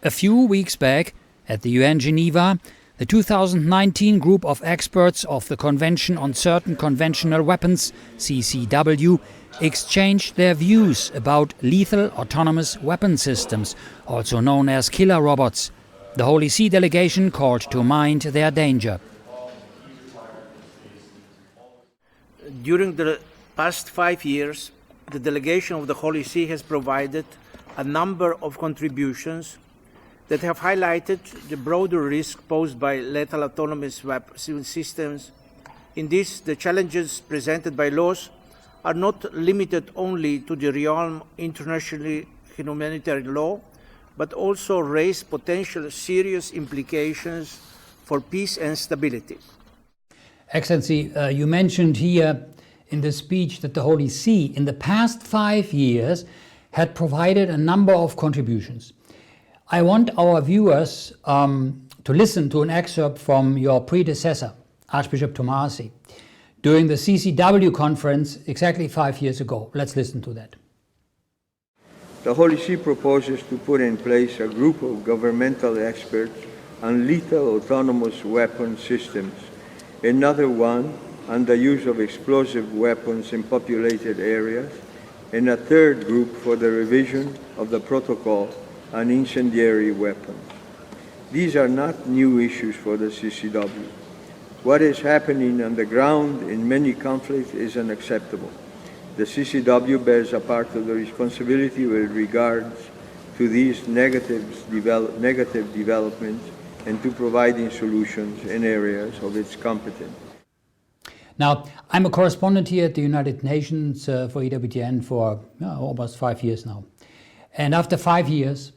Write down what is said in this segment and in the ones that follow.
A few weeks back, at the UN Geneva, the 2019 group of experts of the Convention on Certain Conventional Weapons, CCW, exchanged their views about lethal autonomous weapon systems, also known as killer robots. The Holy See Delegation called to mind their danger. During the past 5 years, the delegation of the Holy See has provided a number of contributions that have highlighted the broader risk posed by lethal autonomous weapon systems. In this, the challenges presented by laws are not limited only to the realm of international humanitarian law, but also raise potential serious implications for peace and stability. Excellency, you mentioned here in the speech that the Holy See in the past 5 years had provided a number of contributions. I want our viewers to listen to an excerpt from your predecessor, Archbishop Tomasi, during the CCW conference exactly 5 years ago. Let's listen to that. The Holy See proposes to put in place a group of governmental experts on lethal autonomous weapon systems, another one on the use of explosive weapons in populated areas, and a third group for the revision of the protocol on incendiary weapons. These are not new issues for the CCW. What is happening on the ground in many conflicts is unacceptable. The CCW bears a part of the responsibility with regards to these negative developments and to providing solutions in areas of its competence. Now, I'm a correspondent here at the United Nations for EWTN for almost 5 years now. And after 5 years,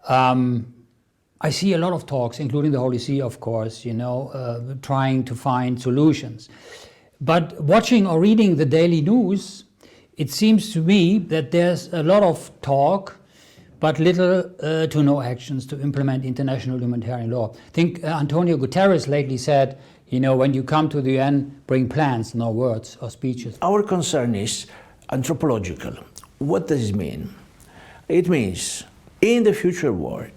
I see a lot of talks, including the Holy See, of course, trying to find solutions. But watching or reading the daily news, it seems to me that there's a lot of talk, but little to no actions to implement international humanitarian law. I think Antonio Guterres lately said, when you come to the UN, bring plans, no words or speeches. Our concern is anthropological. What does it mean? It means in the future world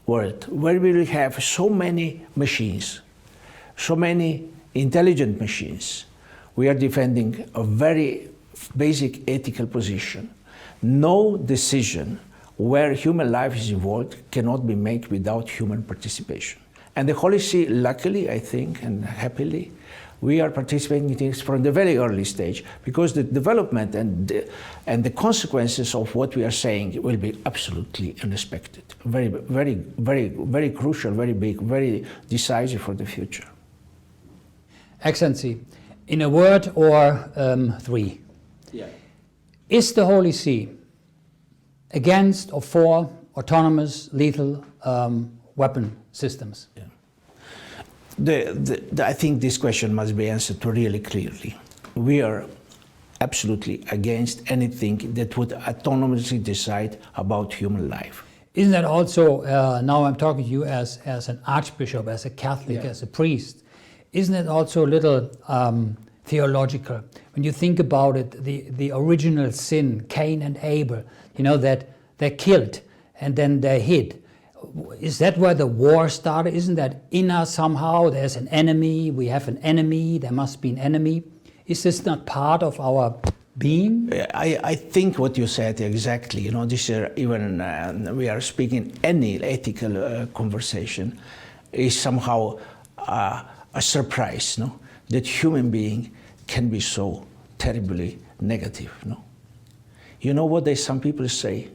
where we will have so many machines, so many intelligent machines, we are defending a very basic ethical position. No decision where human life is involved cannot be made without human participation. And the Holy See, luckily, I think, and happily, we are participating in things from the very early stage, because the development and the consequences of what we are saying will be absolutely unexpected. Very, very, very, very crucial, very big, very decisive for the future. Excellency, in a word or three, is the Holy See against or for autonomous lethal weapon systems? I think this question must be answered really clearly. We are absolutely against anything that would autonomously decide about human life. Isn't that also, now I'm talking to you as an archbishop, as a Catholic, as a priest, isn't it also a little theological? When you think about it, the original sin, Cain and Abel, that they killed and then they hid. Is that where the war started? Isn't that in us somehow? There's an enemy, we have an enemy, there must be an enemy. Is this not part of our being? I think what you said exactly, this is even we are speaking any ethical conversation is somehow a surprise, that human being can be so terribly negative, You know what some people say?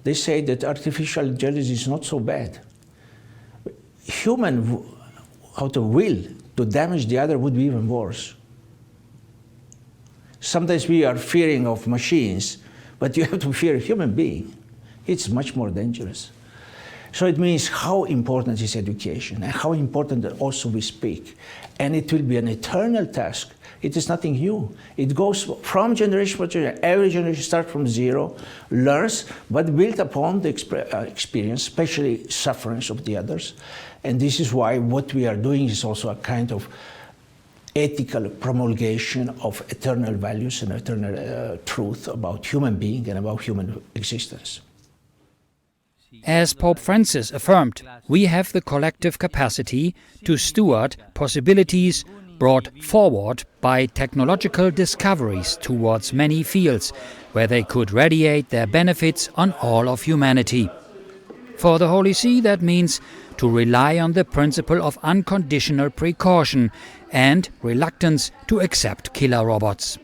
They say that artificial intelligence is not so bad. Human out of will to damage the other would be even worse. Sometimes we are fearing of machines, but you have to fear a human being. It's much more dangerous. So it means how important is education and how important that also we speak. And it will be an eternal task. It is nothing new. It goes from generation to generation. Every generation starts from zero, learns, but built upon the experience, especially sufferings of the others. And this is why what we are doing is also a kind of ethical promulgation of eternal values and eternal truth about human being and about human existence. As Pope Francis affirmed, we have the collective capacity to steward possibilities brought forward by technological discoveries towards many fields where they could radiate their benefits on all of humanity. For the Holy See, that means to rely on the principle of unconditional precaution and reluctance to accept killer robots.